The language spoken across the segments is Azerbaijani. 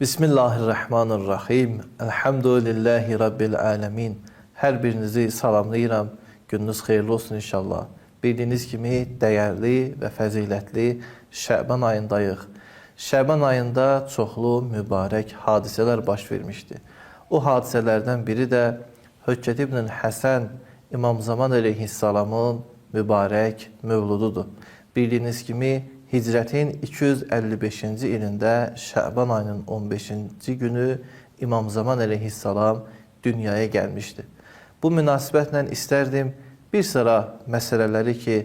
Bismillahirrahmanirrahim. Elhamdülillahi Rabbil alemin. Hər birinizi salamlayıram. Gününüz xeyirli olsun inşallah. Bildiyiniz kimi dəyərli və fəzilətli Şəban ayındayıq. Şəban ayında çoxlu mübarək hadisələr baş vermişdi. O hadisələrdən biri də Höccət ibn Həsən İmam Zaman əleyhissalamın mübarək mövlududur. Bildiyiniz kimi Hicrətin 255-ci ilində Şəban ayının 15-ci günü İmam Zaman əleyhissalam dünyaya gəlmişdi. Bu münasibətlə istərdim bir sıra məsələləri ki,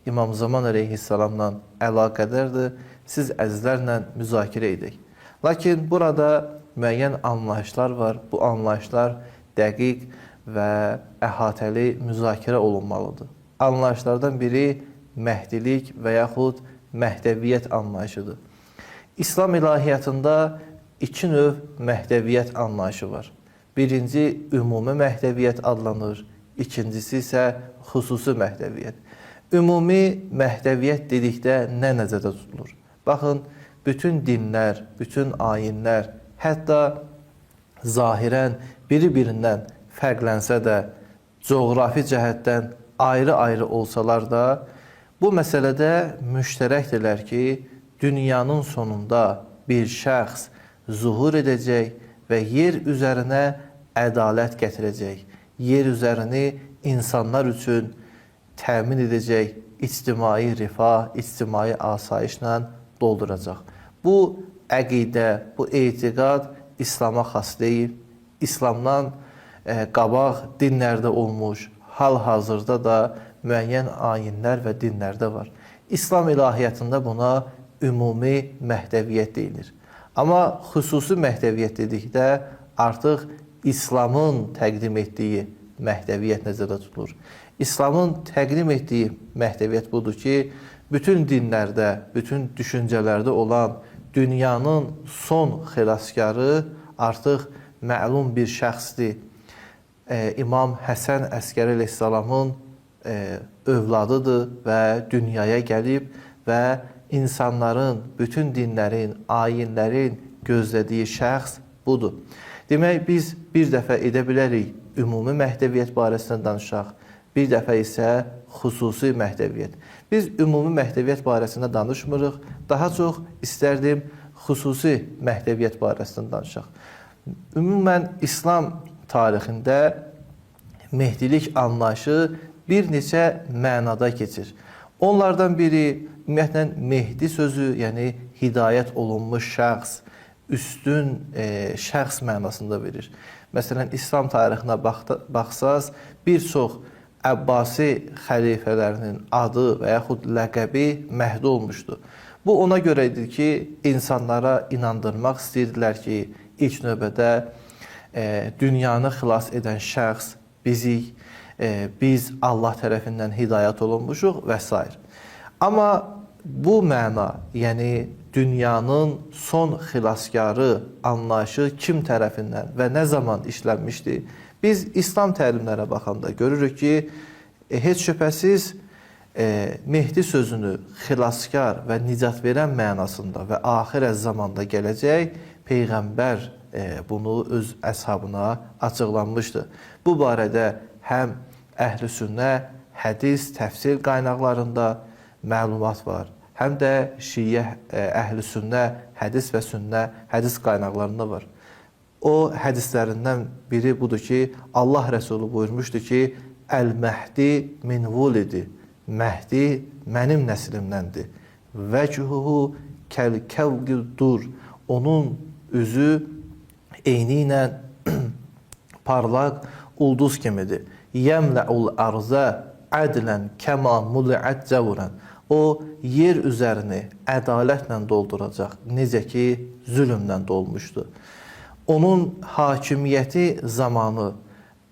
İmam Zaman əleyhissalamla əlaqədərdir, siz əzizlərlə müzakirə edək. Lakin burada müəyyən anlayışlar var. Bu anlayışlar dəqiq və əhatəli müzakirə olunmalıdır. Anlayışlardan biri Məhdilik və yaxud Məhdəviyyət anlayışıdır. İslam ilahiyyatında iki növ Məhdəviyyət anlayışı var. Birinci, ümumi Məhdəviyyət adlanır. İkincisi isə xüsusi Məhdəviyyət. Ümumi Məhdəviyyət dedikdə nə nəzərdə tutulur? Baxın, bütün dinlər, bütün ayinlər, hətta zahirən biri-birindən fərqlənsə də, coğrafi cəhətdən ayrı-ayrı olsalar da, bu məsələdə müştərəkdirlər ki, dünyanın sonunda bir şəxs zuhur edəcək və yer üzərinə ədalət gətirəcək. Yer üzərini insanlar üçün təmin edəcək, ictimai rifah, ictimai asayişlə dolduracaq. Bu əqidə, bu etiqad İslama xas deyil. İslamdan qabaq dinlərdə olmuş, hal-hazırda da müəyyən ayinlər və dinlərdə var. İslam ilahiyyatında buna ümumi Məhdəviyyət deyilir. Amma xüsusi Məhdəviyyət dedikdə artıq İslamın təqdim etdiyi Məhdəviyyət nəzərdə tutulur. İslamın təqdim etdiyi Məhdəviyyət budur ki, bütün dinlərdə, bütün düşüncələrdə olan dünyanın son xilaskarı artıq məlum bir şəxsdir. İmam Həsən Əskəri əleyhissalamın övladıdır və dünyaya gəlib və insanların, bütün dinlərin, ayinlərin gözlədiyi şəxs budur. Demək, biz bir dəfə edə bilərik ümumi Məhdəviyyət barəsində danışaq, bir dəfə isə xüsusi Məhdəviyyət. Biz ümumi Məhdəviyyət barəsində danışmırıq, daha çox istərdim xüsusi Məhdəviyyət barəsində danışaq. Ümumən İslam tarixində Mehdilik anlayışı bir neçə mənada keçir. Onlardan biri, ümumiyyətlə, Mehdi sözü, yəni hidayət olunmuş şəxs, üstün şəxs mənasında verir. Məsələn, İslam tarixinə baxsaz, bir çox Əbbasi xəlifələrinin adı və yaxud ləqəbi Məhdi olmuşdur. Bu, ona görədir ki, insanlara inandırmaq istəyirdilər ki, ilk növbədə dünyanı xilas edən şəxs bizik, biz Allah tərəfindən hidayət olunmuşuq və s. Amma bu məna, yəni dünyanın son xilaskarı anlayışı kim tərəfindən və nə zaman işlənmişdir? Biz İslam təlimlərə baxanda görürük ki, heç şübhəsiz Mehdi sözünü xilaskar və nicat verən mənasında və axirə zamanda gələcək Peyğəmbər bunu öz əshabına açıqlanmışdır. Bu barədə həm Əhl-i Sünnə, hədis, təfsir qaynaqlarında məlumat var. Həm də Şiyə, Əhl-i Sünnə, hədis və sünnə, hədis qaynaqlarında var. O hədislərindən biri budur ki, Allah Rəsulü buyurmuşdur ki, Əl-Məhdi min vulidi, Məhdi mənim nəslimdəndir. Vəchuhu kəl-kəvqid-dur, onun üzü eyni ilə parlaq ulduz kimidir. Yəmlə'ul ərzə ədlən kəma muli'ət cəvrən. O, yer üzərini ədalətlə dolduracaq, necə ki, zülmlə dolmuşdur. Onun hakimiyyəti zamanı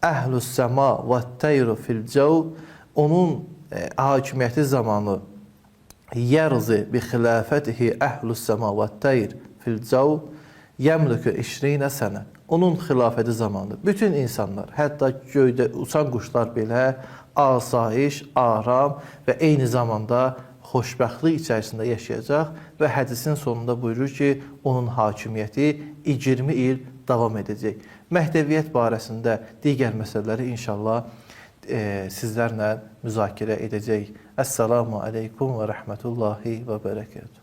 əhlus səma və təyru fil cəv, onun hakimiyyəti zamanı yərzi bi xilafətihi əhlus səma və təyr fil cəv yəmlükü 20 sənə. Onun xilafəti zamanı bütün insanlar, hətta göydə uçan quşlar belə asayiş, aram və eyni zamanda xoşbəxtlik içərisində yaşayacaq və hədisin sonunda buyurur ki, onun hakimiyyəti 20 il davam edəcək. Məhdəviyyət barəsində digər məsələləri inşallah sizlərlə müzakirə edəcək. Əssalamu aleykum və rəhmətullahi və bərəkətuhu.